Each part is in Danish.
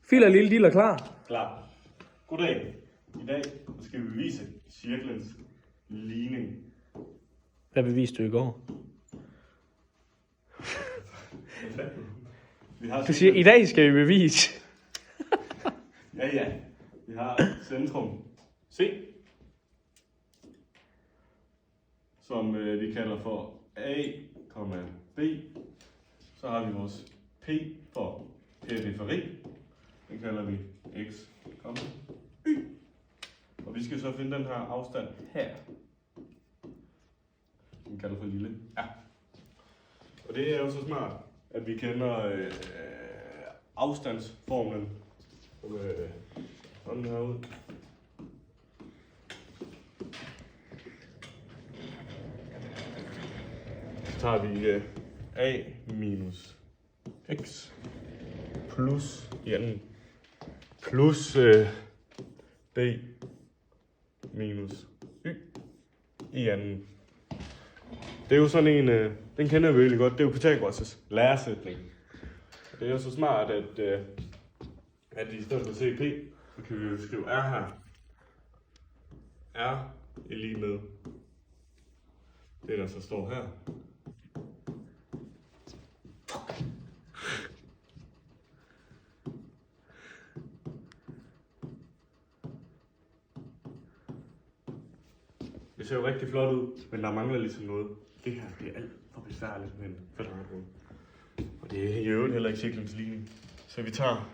Filer lille diller klar. Klar. Goddag. I dag skal vi bevise cirklens ligning. Hvad beviste du i går? Vi har Du siger, i dag skal vi bevise. Ja. Vi har centrum C, som vi kalder for A, B. Så har vi vores P for periferi. Den kalder vi X, Y. Og vi skal så finde den her afstand her. Den kalder for lille r. Og det er jo så smart, at vi kender afstandsformlen. Sådan herude. Så tager vi A minus X plus i anden plus B minus Y i anden. Det er jo sådan en, den kender vi virkelig godt, det er jo Pythagoras' læresætning. Det er jo så smart, at i stedet for CP, så kan vi jo skrive R her. R er lige med det, der så står her. Det ser jo rigtig flot ud, men der mangler ligesom noget. Det her, det er alt for besværligt med en kvadratrude. Og det er i øvrigt heller ikke cirklens ligning. Så vi tager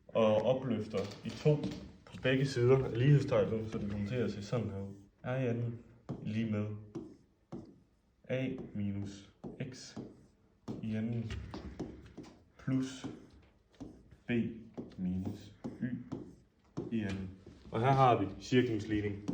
og opløfter i 2 på begge sider af lighedstegnet, så den kommer til at se sådan her ud. R i anden lige med A minus X i anden plus B minus Y i anden. Og her har vi cirklens ligning.